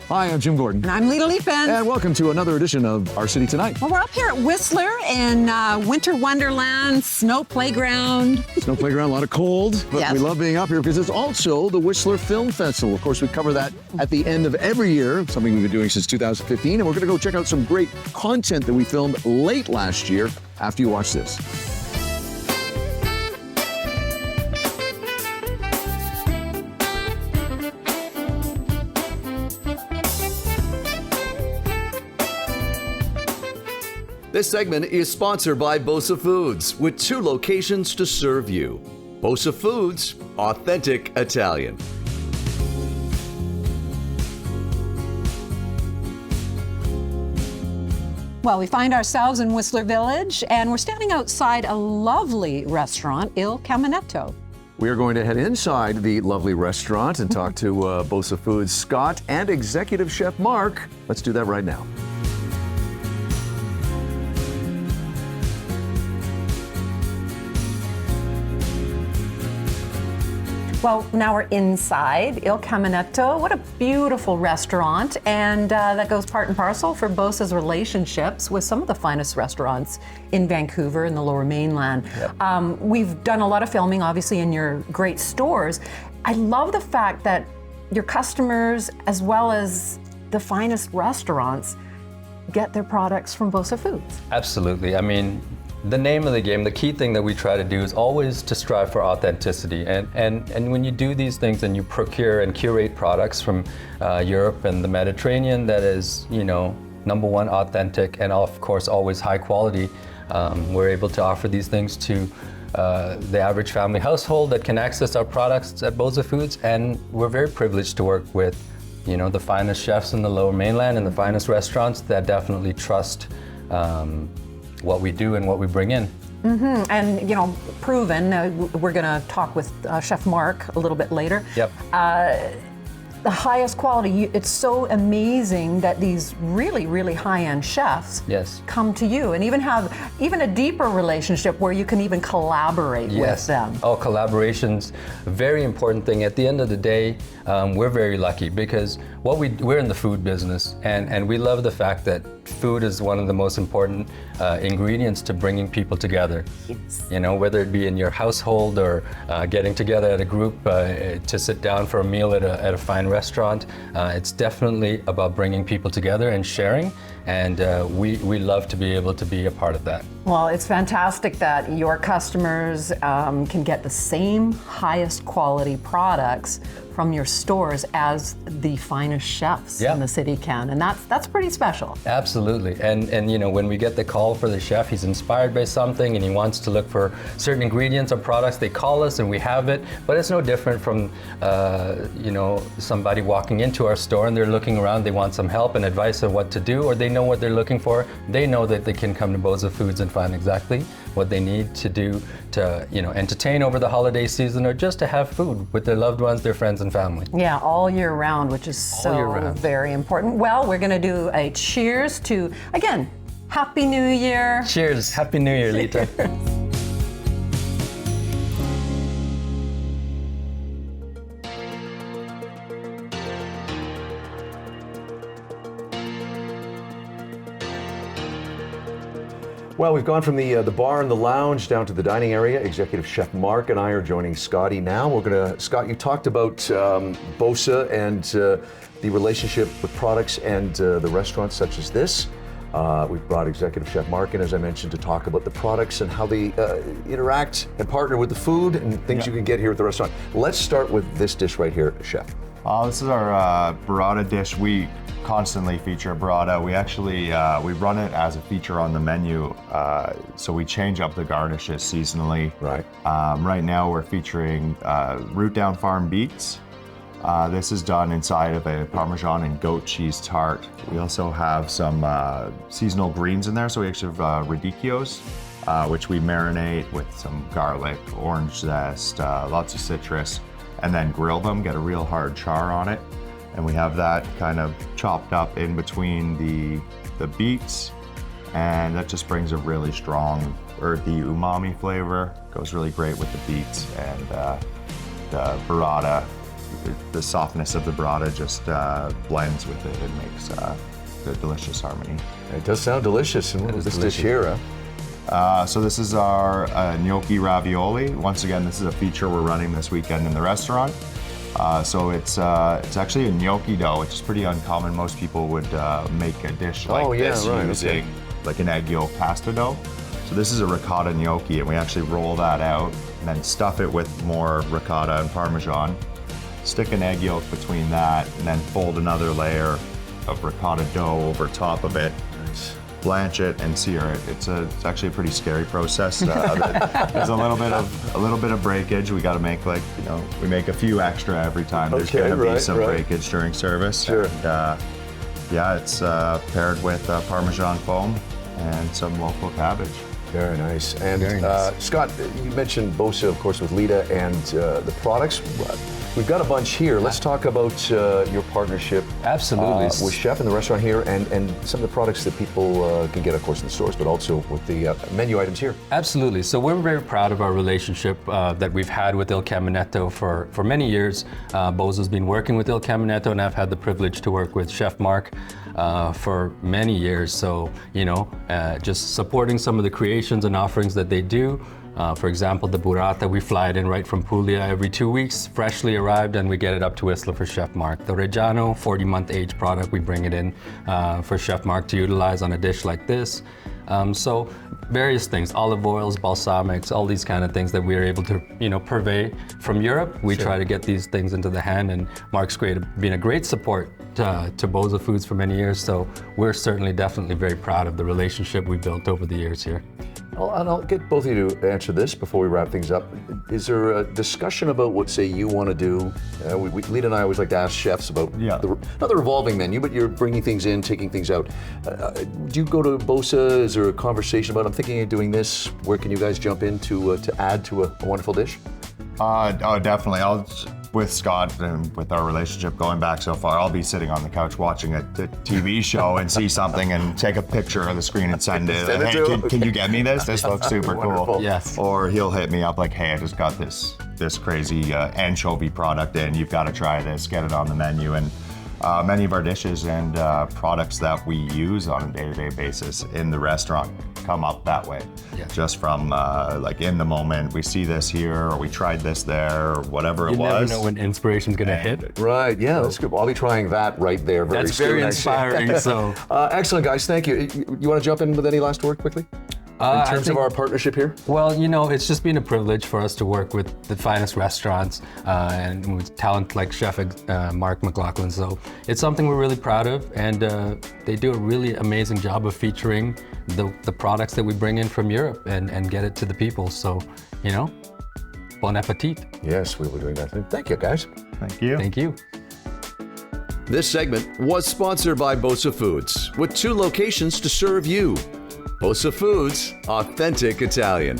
Hi, I'm Jim Gordon. And I'm Lita Leapin. And welcome to another edition of Our City Tonight. Well, we're up here at Whistler in Winter Wonderland, Snow Playground. Snow Playground, a lot of cold, but Yes. we love being up here because it's also the Whistler Film Festival. Of course, we cover that at the end of every year, something we've been doing since 2015, and we're going to go check out some great content that we filmed late last year after you watch this. This segment is sponsored by Bosa Foods, with 2 locations to serve you. Bosa Foods, authentic Italian. Well, we find ourselves in Whistler Village, and we're standing outside a lovely restaurant, Il Caminetto. We are going to head inside the lovely restaurant and talk to Bosa Foods Scott and Executive Chef Mark. Let's do that right now. Well, now we're inside Il Caminetto. What a beautiful restaurant, and that goes part and parcel for Bosa's relationships with some of the finest restaurants in Vancouver and the Lower Mainland. Yep. We've done a lot of filming, obviously, in your great stores. I love the fact that your customers, as well as the finest restaurants, get their products from Bosa Foods. Absolutely. I mean, the name of the game, the key thing that we try to do is always to strive for authenticity. And when you do these things and you procure and curate products from Europe and the Mediterranean that is, number one, authentic and of course always high quality, we're able to offer these things to the average family household that can access our products at Bosa Foods. And we're very privileged to work with, the finest chefs in the Lower Mainland and the finest restaurants that definitely trust what we do and what we bring in. Mm-hmm. And, proven, we're going to talk with Chef Mark a little bit later. Yep. The highest quality, it's so amazing that these really, really high-end chefs Yes. come to you and even have a deeper relationship where you can even collaborate with them. Oh, collaboration's a very important thing. At the end of the day, we're very lucky because we're in the food business, and we love the fact that food is one of the most important ingredients to bringing people together. Yes. Whether it be in your household or getting together at a group to sit down for a meal at a fine restaurant, it's definitely about bringing people together and sharing, and we love to be able to be a part of that. Well, it's fantastic that your customers can get the same highest quality products from your stores as the finest chefs in the city can, and that's pretty special. Absolutely, and when we get the call for the chef, he's inspired by something and he wants to look for certain ingredients or products, they call us and we have it, but it's no different from somebody walking into our store and they're looking around, they want some help and advice on what to do, or they know what they're looking for, they know that they can come to Bosa Foods and find exactly what they need to do to entertain over the holiday season or just to have food with their loved ones, their friends and family. Yeah, all year round, which is so very important. Well, we're going to do a cheers to, again, Happy New Year. Cheers. Happy New Year, Lita. Well, we've gone from the bar and the lounge down to the dining area. Executive Chef Mark and I are joining Scotty now. Scott, you talked about Bosa and the relationship with products and the restaurants such as this. We've brought Executive Chef Mark in, as I mentioned, to talk about the products and how they interact and partner with the food and things you can get here at the restaurant. Let's start with this dish right here, Chef. This is our burrata dish. We constantly feature burrata. We actually we run it as a feature on the menu, so we change up the garnishes seasonally. Right. Right now we're featuring root down farm beets. This is done inside of a Parmesan and goat cheese tart. We also have some seasonal greens in there, so we actually have radicchios, which we marinate with some garlic, orange zest, lots of citrus, and then grill them, get a real hard char on it. And we have that kind of chopped up in between the beets, and that just brings a really strong earthy umami flavor. Goes really great with the beets and the burrata. the softness of the burrata just blends with it and makes the delicious harmony. It does sound delicious. And what is this dish here? So this is our gnocchi ravioli. Once again, this is a feature we're running this weekend in the restaurant. So it's actually a gnocchi dough, which is pretty uncommon. Most people would make a dish like this using like an egg yolk pasta dough. So this is a ricotta gnocchi, and we actually roll that out and then stuff it with more ricotta and Parmesan. Stick an egg yolk between that, and then fold another layer of ricotta dough over top of it. Blanch it and sear it. It's actually a pretty scary process. There's a little bit of breakage. We got to make we make a few extra every time. There's going to be some breakage during service. Sure. And, yeah, it's paired with Parmesan foam and some local cabbage. Very nice. And Very nice. Scott, you mentioned Bosa, of course, with Lita and the products. We've got a bunch here. Let's talk about your partnership Absolutely. with Chef in the restaurant here and some of the products that people can get, of course, in the stores, but also with the menu items here. Absolutely. So we're very proud of our relationship that we've had with Il Caminetto for many years. Bosa's been working with Il Caminetto, and I've had the privilege to work with Chef Mark for many years. So, just supporting some of the creations and offerings that they do. For example, the burrata, we fly it in right from Puglia every 2 weeks, freshly arrived, and we get it up to Whistler for Chef Mark. The Reggiano, 40-month age product, we bring it in for Chef Mark to utilize on a dish like this. So various things, olive oils, balsamics, all these kind of things that we're able to, purvey from Europe. We try to get these things into the hand, and Mark's been a great support to Bosa Foods for many years. So we're certainly definitely very proud of the relationship we built over the years here. I'll get both of you to answer this before we wrap things up. Is there a discussion about what, say, you want to do? Lita and I always like to ask chefs about not the revolving menu, but you're bringing things in, taking things out. Do you go to Bosa? Is there a conversation about, I'm thinking of doing this? Where can you guys jump in to add to a wonderful dish? Definitely. With Scott and with our relationship going back so far, I'll be sitting on the couch watching a TV show and see something and take a picture of the screen and send it. Can you get me this? This looks super cool. Yes. Or he'll hit me up like, hey, I just got this crazy anchovy product in. You've got to try this. Get it on the menu. And many of our dishes and products that we use on a day-to-day basis in the restaurant come up that way. Yeah. Just from in the moment, we see this here, or we tried this there, or whatever it was. You never know when inspiration's gonna hit. Right, yeah, that's good. I'll be trying that right there very soon. That's very inspiring, so. Excellent, guys, thank you. You want to jump in with any last word quickly? In terms of our partnership here? Well, it's just been a privilege for us to work with the finest restaurants and with talent like Chef Mark McLaughlin. So it's something we're really proud of, and they do a really amazing job of featuring the products that we bring in from Europe and get it to the people. So, bon appetit. Yes, we will be doing that. Thank you, guys. Thank you. Thank you. This segment was sponsored by Bosa Foods, with 2 locations to serve you. Bosa Foods, authentic Italian.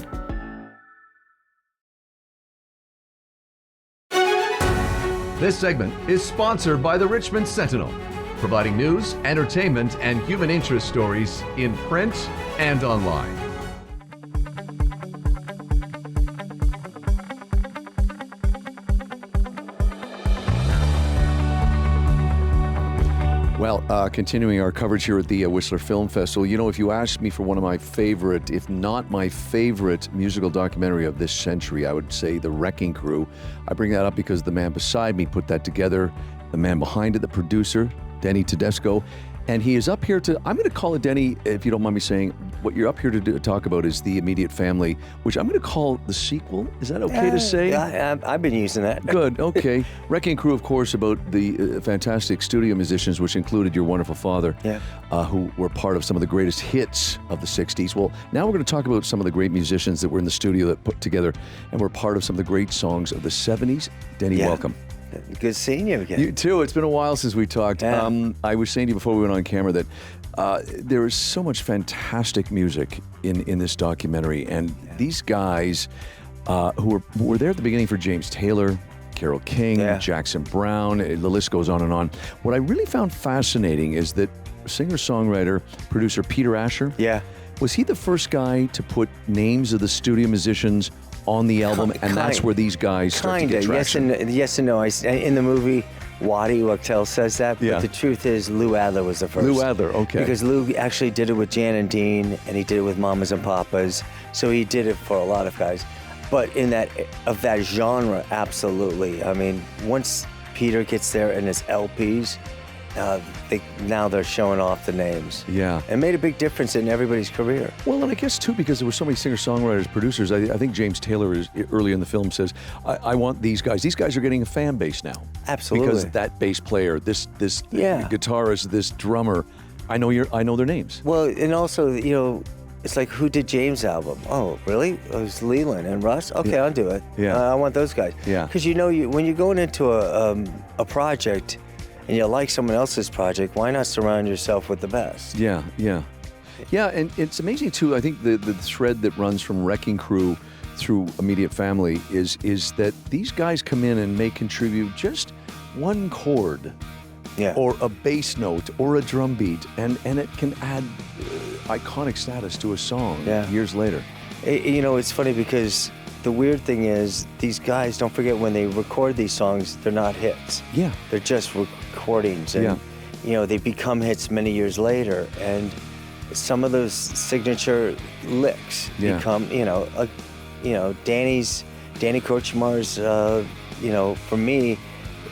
This segment is sponsored by the Richmond Sentinel, providing news, entertainment, and human interest stories in print and online. Well, continuing our coverage here at the Whistler Film Festival, if you asked me for one of my favorite, if not my favorite musical documentary of this century, I would say The Wrecking Crew. I bring that up because the man beside me put that together, the man behind it, the producer, Denny Tedesco, and he is up here I'm going to call it, Denny, if you don't mind me saying, what you're up here to talk about is The Immediate Family, which I'm going to call the sequel. Is that okay to say? Yeah, I've been using that. Good, okay. Wrecking Crew, of course, about the fantastic studio musicians, which included your wonderful father, who were part of some of the greatest hits of the 60s. Well, now we're going to talk about some of the great musicians that were in the studio that put together and were part of some of the great songs of the 70s. Denny, welcome. Good seeing you again. You too. It's been a while since we talked. Yeah. I was saying to you before we went on camera that there is so much fantastic music in this documentary, and these guys who were there at the beginning for James Taylor, Carole King, Jackson Brown, the list goes on and on. What I really found fascinating is that singer-songwriter, producer Peter Asher, was he the first guy to put names of the studio musicians on the album, and that's where these guys start to get traction. Yes and no. In the movie, Waddy Wachtel says that, but the truth is Lou Adler was the first. Lou Adler, okay. Because Lou actually did it with Jan and Dean, and he did it with Mamas and Papas, so he did it for a lot of guys. But in that genre, absolutely. I mean, once Peter gets there and his LPs, now they're showing off the names. Yeah. It made a big difference in everybody's career. Well, and I guess, too, because there were so many singer-songwriters, producers, I think James Taylor, early in the film, says, I want these guys. These guys are getting a fan base now. Absolutely. Because that bass player, this guitarist, this drummer, I know their names. Well, and also, you know, it's like, who did James' album? Oh, really? It was Leland and Russ? Okay, I'll do it. Yeah. I want those guys. Yeah. Because you know, when you're going into a project and you like someone else's project, why not surround yourself with the best? Yeah, yeah. Yeah, and it's amazing, too, I think the thread that runs from Wrecking Crew through Immediate Family is that these guys come in and may contribute just one chord. Yeah. Or a bass note, or a drum beat, and it can add iconic status to a song years later. You know, it's funny because the weird thing is these guys, don't forget, when they record these songs, they're not hits. Yeah. They're just recordings, and you know, they become hits many years later, and some of those signature licks become, Danny Korchemar's, for me,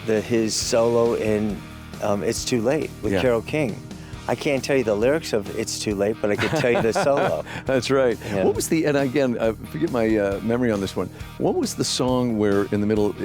his solo in It's Too Late with Carole King. I can't tell you the lyrics of It's Too Late, but I can tell you the solo. That's right. Yeah. What was and again, forget my memory on this one. What was the song where in the middle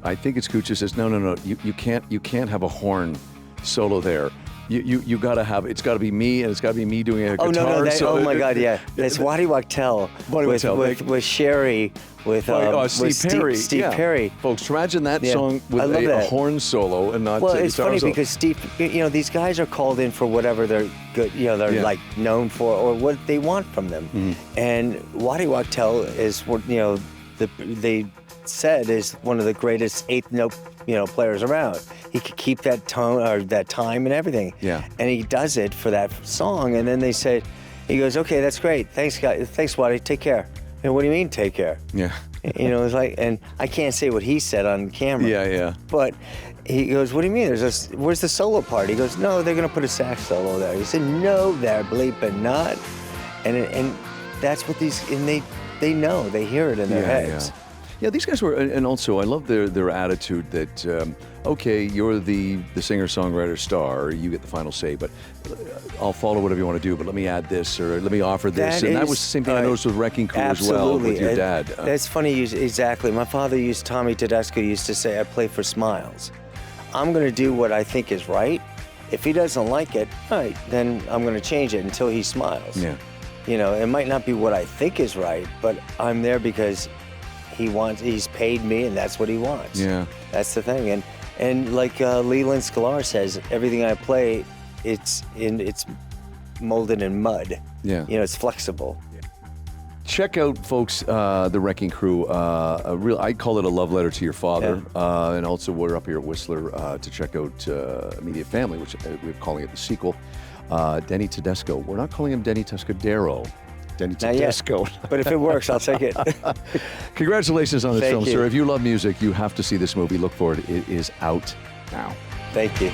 I think it's Kucha says, no, you can't have a horn solo there. You gotta have, it's gotta be me, and it's gotta be me doing a guitar. Oh my God, yeah. That's Waddy Wachtel with Sherry, with Steve Perry. Steve Perry. Folks, imagine that song with a horn solo and not. Well, it's funny solo. because Steve, these guys are called in for whatever they're good, they're like known for or what they want from them. Mm-hmm. And Waddy Wachtel is what they said is one of the greatest eighth note players around. He could keep that tone or that time and everything. Yeah. And he does it for that song. And then they said, he goes, okay, that's great. Thanks, guys. Thanks, Waddy. Take care. And what do you mean, take care? Yeah. It's like, and I can't say what he said on camera. Yeah. But he goes, what do you mean? Where's the solo part? He goes, no, they're gonna put a sax solo there. He said, no, they're bleeping not. And that's what they know. They hear it in their heads. Yeah, these guys were, and also I love their attitude that, okay, you're the singer-songwriter star, you get the final say, but I'll follow whatever you want to do, but let me add this, or let me offer this. That was the same thing I noticed with Wrecking Crew as well, with your dad. That's funny, exactly. My father Tommy Tedesco used to say, I play for smiles. I'm going to do what I think is right. If he doesn't like it, all right, then I'm going to change it until he smiles. Yeah. It might not be what I think is right, but I'm there because he's paid me, and that's what he wants. Yeah. That's the thing. And like Leland Sklar says, everything I play, it's molded in mud. Yeah. It's flexible. Check out, folks, the Wrecking Crew. I call it a love letter to your father. Yeah. And also, we're up here at Whistler to check out Immediate Family, which we're calling it the sequel. Denny Tedesco. We're not calling him Denny Tescadero. Denny Tedesco. But if it works, I'll take it. Congratulations on this film, sir. If you love music, you have to see this movie. Look for it. It is out now. Thank you.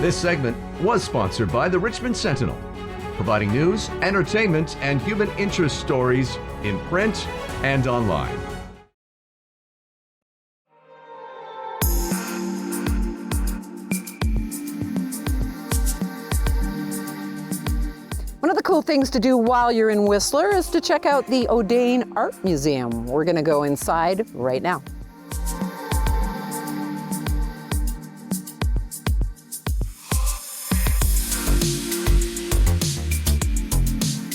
This segment was sponsored by the Richmond Sentinel, providing news, entertainment, and human interest stories in print and online. One of the cool things to do while you're in Whistler is to check out the O'Dane Art Museum. We're going to go inside right now.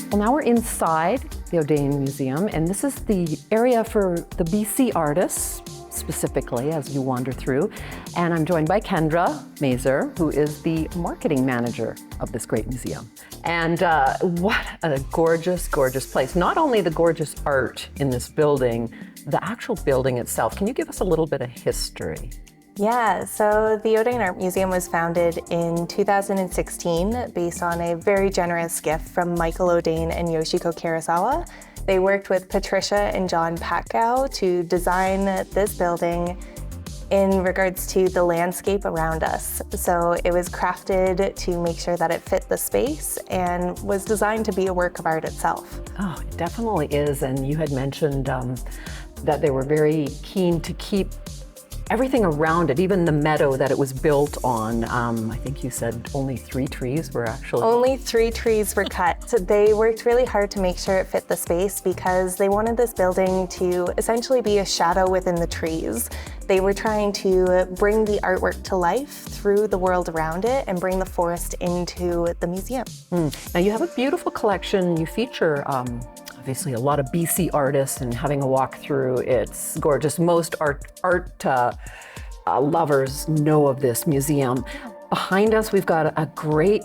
Well, now we're inside the O'Dane Museum, and this is the area for the BC artists, specifically, as you wander through. And I'm joined by Kendra Mazer, who is the marketing manager of this great museum. And what a gorgeous, gorgeous place. Not only the gorgeous art in this building, the actual building itself. Can you give us a little bit of history? Yeah, so the O'Dane Art Museum was founded in 2016 based on a very generous gift from Michael O'Dane and Yoshiko Karasawa. They worked with Patricia and John Patkow to design this building in regards to the landscape around us. So it was crafted to make sure that it fit the space and was designed to be a work of art itself. Oh, it definitely is. And you had mentioned that they were very keen to keep everything around it, even the meadow that it was built on. I think you said only 3 trees were actually... Only 3 trees were cut. They worked really hard to make sure it fit the space because they wanted this building to essentially be a shadow within the trees. They were trying to bring the artwork to life through the world around it and bring the forest into the museum. Now you have a beautiful collection. You feature obviously a lot of BC artists, and having a walk through, it's gorgeous. Most art lovers know of this museum. Behind us, we've got a great,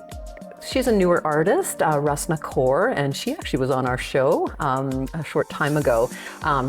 she's a newer artist, Rusna Kaur, and she actually was on our show a short time ago.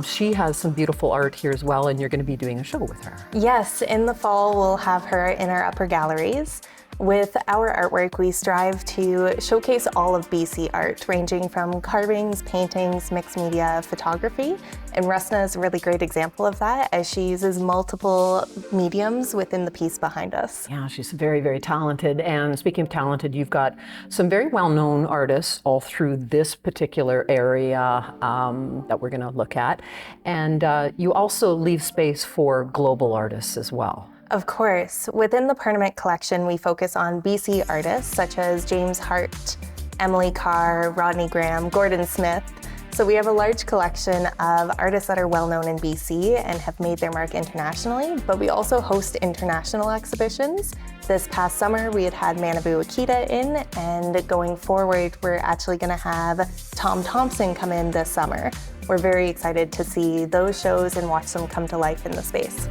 She has some beautiful art here as well, and you're going to be doing a show with her. Yes, in the fall, we'll have her in our upper galleries. With our artwork, we strive to showcase all of BC art, ranging from carvings, paintings, mixed media, photography. And Rusna is a really great example of that, as she uses multiple mediums within the piece behind us. Yeah, she's very, very talented. And speaking of talented, you've got some very well-known artists all through this particular area that we're going to look at. And you also leave space for global artists as well. Of course. Within the permanent collection, we focus on BC artists such as James Hart, Emily Carr, Rodney Graham, Gordon Smith. So we have a large collection of artists that are well known in BC and have made their mark internationally, but we also host international exhibitions. This past summer, we had Manabu Akita in, and going forward, we're actually going to have Tom Thompson come in this summer. We're very excited to see those shows and watch them come to life in the space.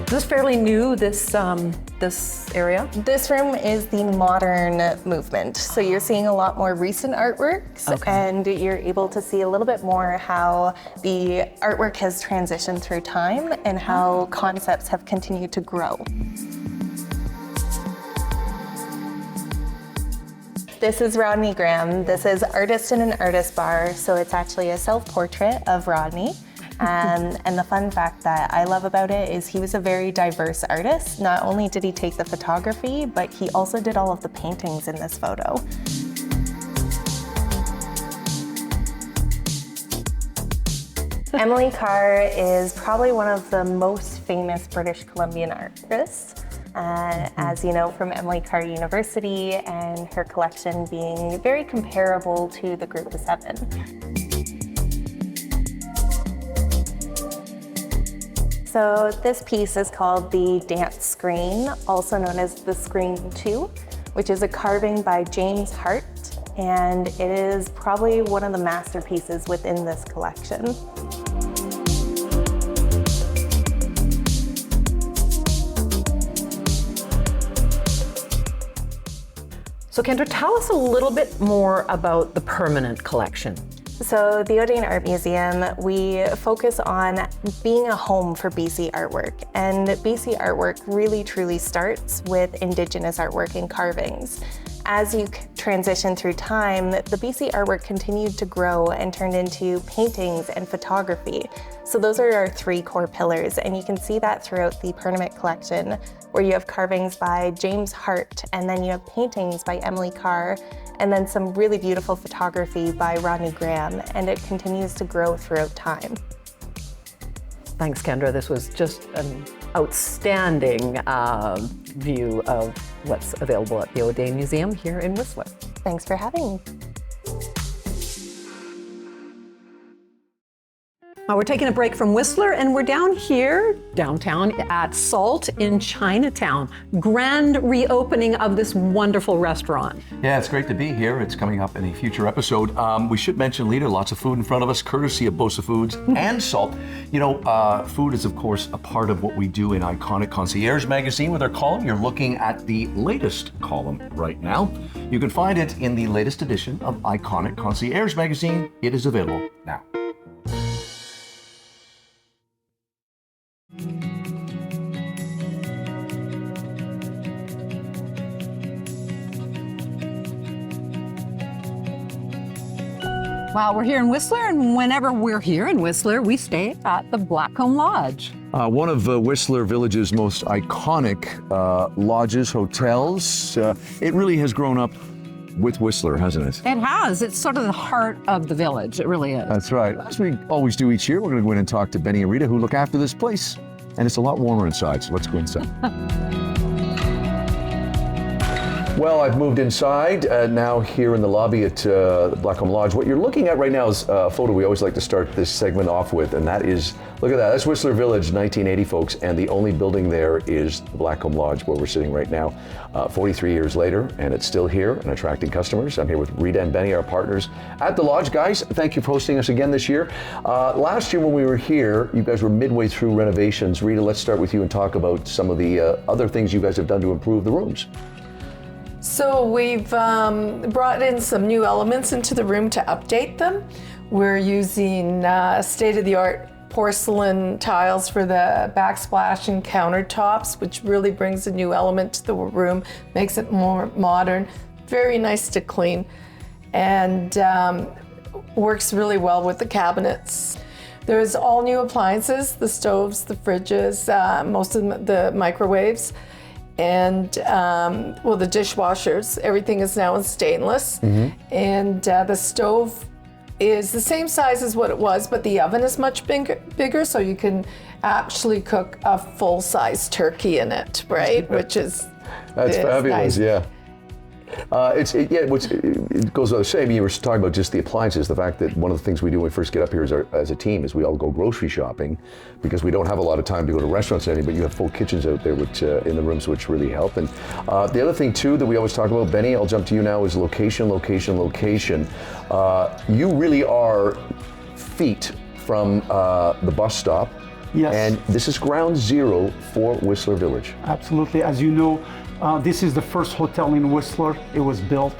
Is this fairly new, this area? This room is the modern movement. So you're seeing a lot more recent artworks, and you're able to see a little bit more how the artwork has transitioned through time and how concepts have continued to grow. This is Rodney Graham. This is Artist in an Artist Bar, so it's actually a self-portrait of Rodney. And the fun fact that I love about it is he was a very diverse artist. Not only did he take the photography, but he also did all of the paintings in this photo. Emily Carr is probably one of the most famous British Columbian artists. As you know, from Emily Carr University, and her collection being very comparable to the Group of 7. So this piece is called the Dance Screen, also known as the Screen 2, which is a carving by James Hart, and it is probably one of the masterpieces within this collection. So Kendra, tell us a little bit more about the permanent collection. So the O'Dane Art Museum, we focus on being a home for BC artwork. And BC artwork really truly starts with Indigenous artwork and carvings. As you transition through time, the BC artwork continued to grow and turned into paintings and photography. So those are our 3 core pillars, and you can see that throughout the permanent collection, where you have carvings by James Hart, and then you have paintings by Emily Carr, and then some really beautiful photography by Rodney Graham, and it continues to grow throughout time. Thanks, Kendra. This was just an outstanding view of what's available at the O'Dane Museum here in Whistler. Thanks for having me. We're taking a break from Whistler, and we're down here, downtown at Salt in Chinatown. Grand reopening of this wonderful restaurant. Yeah, it's great to be here. It's coming up in a future episode. We should mention, Lita, lots of food in front of us, courtesy of Bosa Foods and Salt. You know, food is, of course, a part of what we do in Iconic Concierge magazine with our column. You're looking at the latest column right now. You can find it in the latest edition of Iconic Concierge magazine. It is available now. Well, we're here in Whistler, and whenever we're here in Whistler, we stay at the Blackcomb Lodge. One of Whistler Village's most iconic lodges, hotels. It really has grown up with Whistler, hasn't it? It has. It's sort of the heart of the village. It really is. That's right. As we always do each year, we're going to go in and talk to Benny and Rita, who look after this place. And it's a lot warmer inside, so let's go inside. Well, I've moved inside, now here in the lobby at Blackcomb Lodge. What you're looking at right now is a photo we always like to start this segment off with, and that is, look at that, that's Whistler Village, 1980, folks, and the only building there is the Blackcomb Lodge, where we're sitting right now, 43 years later, and it's still here and attracting customers. I'm here with Rita and Benny, our partners at the Lodge. Guys, thank you for hosting us again this year. Last year when we were here, you guys were midway through renovations. Rita, let's start with you and talk about some of the other things you guys have done to improve the rooms. So we've brought in some new elements into the room to update them. We're using state-of-the-art porcelain tiles for the backsplash and countertops, which really brings a new element to the room, makes it more modern, very nice to clean, and works really well with the cabinets. There's all new appliances, the stoves, the fridges, most of the microwaves, and well, the dishwashers. Everything is now in stainless, and the stove is the same size as what it was, but the oven is much bigger, so you can actually cook a full-size turkey in it, right? Which is fabulous, nice. yeah. It goes without saying, you were talking about just the appliances, the fact that one of the things we do when we first get up here as a team is we all go grocery shopping because we don't have a lot of time to go to restaurants or anything, but you have full kitchens out there which in the rooms, which really help. And the other thing too that we always talk about, Benny, I'll jump to you now, is location, location, location. You really are feet from the bus stop. Yes. And this is ground zero for Whistler Village. Absolutely. As you know, this is the first hotel in Whistler. It was built.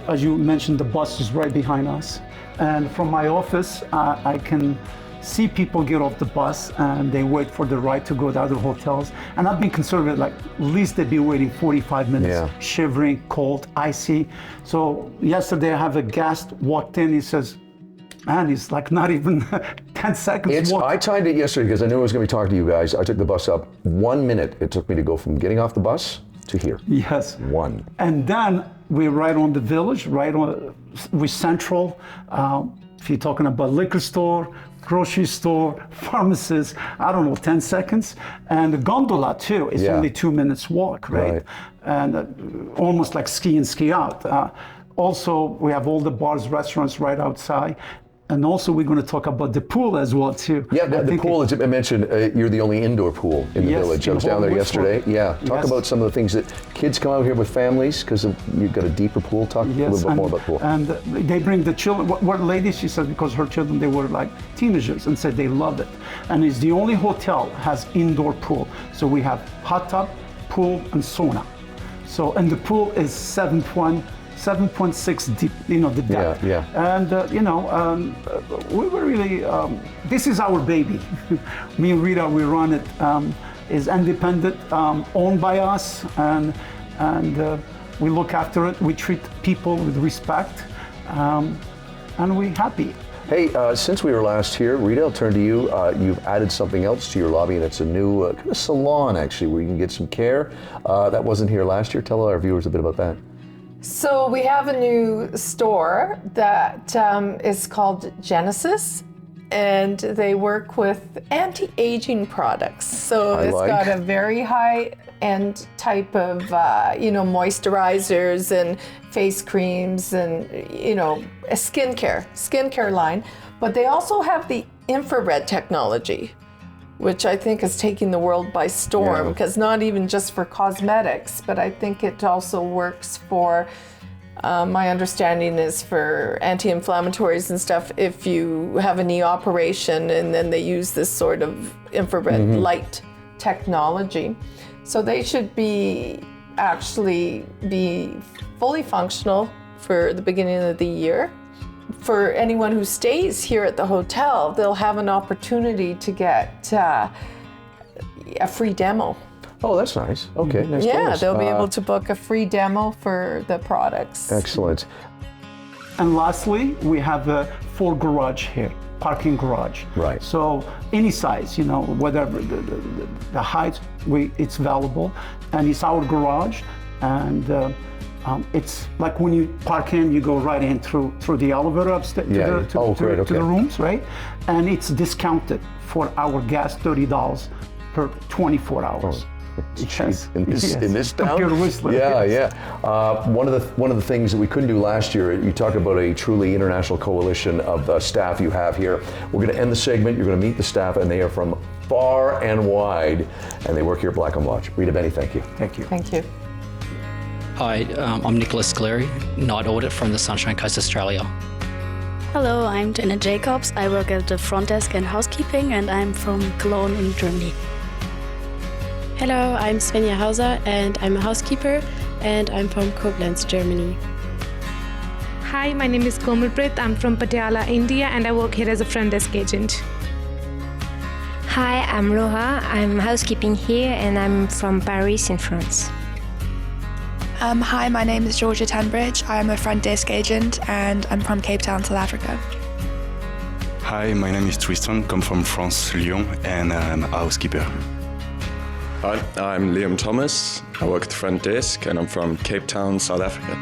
As you mentioned, the bus is right behind us. And from my office, I can see people get off the bus and they wait for the ride to go to other hotels. And I've been conservative, like at least they'd be waiting 45 minutes, shivering, cold, icy. So yesterday I have a guest walked in, he says, man, it's like not even 10 seconds. I timed it yesterday because I knew I was going to be talking to you guys. I took the bus up 1 minute. It took me to go from getting off the bus to here. Yes. One. And then we're right on the village, we're central. If you're talking about liquor store, grocery store, pharmacist, I don't know, 10 seconds. And the gondola too is only 2 minutes walk, right? And almost like ski in, ski out. Also, we have all the bars, restaurants right outside. And also, we're going to talk about the pool as well, too. Yeah, the pool, as I mentioned, you're the only indoor pool in the village. I was down there yesterday. Yeah, talk about some of the things that kids come out here with families because you've got a deeper pool. Talk a little bit more about the pool. And they bring the children. What lady, she said, because her children, they were like teenagers and said they love it. And it's the only hotel has indoor pool. So we have hot tub, pool, and sauna. So, and the pool is 7.6 deep, the depth. And, we were really, this is our baby. Me and Rita, we run it, is independent, owned by us, and we look after it. We treat people with respect, and we're happy. Hey, since we were last here, Rita, I'll turn to you. You've added something else to your lobby, and it's a new kind of salon, actually, where you can get some care. That wasn't here last year. Tell our viewers a bit about that. So we have a new store that is called Genesis, and they work with anti-aging products. So it's got a very high-end type of, moisturizers and face creams and, a skincare line. But they also have the infrared technology, which I think is taking the world by storm, because not even just for cosmetics, but I think it also works for, my understanding is for anti-inflammatories and stuff if you have a knee operation and then they use this sort of infrared light technology. So they should be fully functional for the beginning of the year. For anyone who stays here at the hotel, they'll have an opportunity to get a free demo. Oh, that's nice. Okay, nice. Yeah, they'll be able to book a free demo for the products. Excellent. And lastly, we have a 4 garage here, parking garage. Right. So any size, whatever the height, it's available, and it's our garage, and it's like when you park in, you go right in through the elevator upstairs to the rooms, right? And it's discounted for our guests, $30 per 24 hours. Jeez, in this town? Computer Whistler. Yeah. One of the things that we couldn't do last year, you talk about a truly international coalition of staff you have here. We're going to end the segment. You're going to meet the staff, and they are from far and wide, and they work here at Blackcomb Lodge. Rita Benny, thank you. Thank you. Thank you. Hi, I'm Nicholas Cleary, Night Audit from the Sunshine Coast, Australia. Hello, I'm Jenna Jacobs. I work at the front desk and housekeeping, and I'm from Cologne in Germany. Hello, I'm Svenja Hauser and I'm a housekeeper and I'm from Koblenz, Germany. Hi, my name is Komalpreet. I'm from Patiala, India, and I work here as a front desk agent. Hi, I'm Laura. I'm housekeeping here and I'm from Paris in France. Hi, my name is Georgia Tanbridge. I'm a front desk agent and I'm from Cape Town, South Africa. Hi, my name is Tristan, come from France, Lyon, and I'm a housekeeper. Hi, I'm Liam Thomas. I work at the front desk and I'm from Cape Town, South Africa.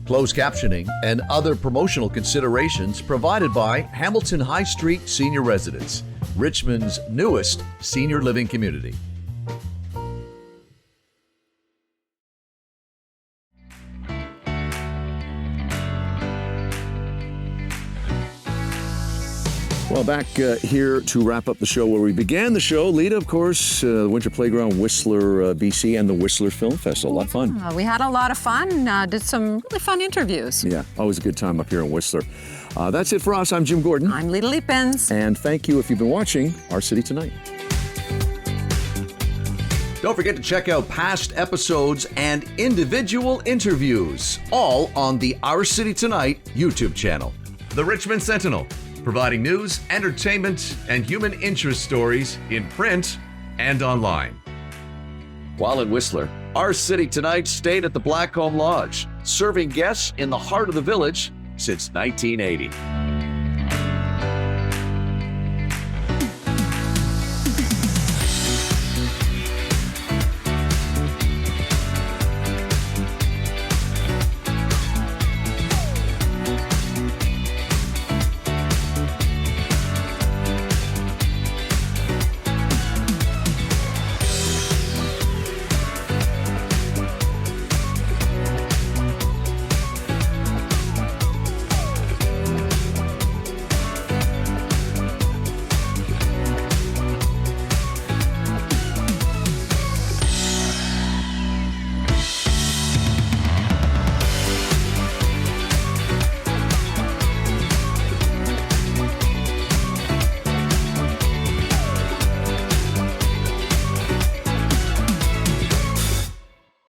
Closed captioning and other promotional considerations provided by Hamilton High Street Senior Residence, Richmond's newest senior living community. Well, back here to wrap up the show where we began the show. Lita, of course, the Winter Playground, Whistler, BC, and the Whistler Film Festival. A lot of fun. We had a lot of fun. Did some really fun interviews. Yeah, always a good time up here in Whistler. That's it for us. I'm Jim Gordon. I'm Lita Lippens. And thank you if you've been watching Our City Tonight. Don't forget to check out past episodes and individual interviews, all on the Our City Tonight YouTube channel. The Richmond Sentinel, providing news, entertainment, and human interest stories in print and online. While in Whistler, Our City Tonight stayed at the Blackcomb Lodge, serving guests in the heart of the village since 1980.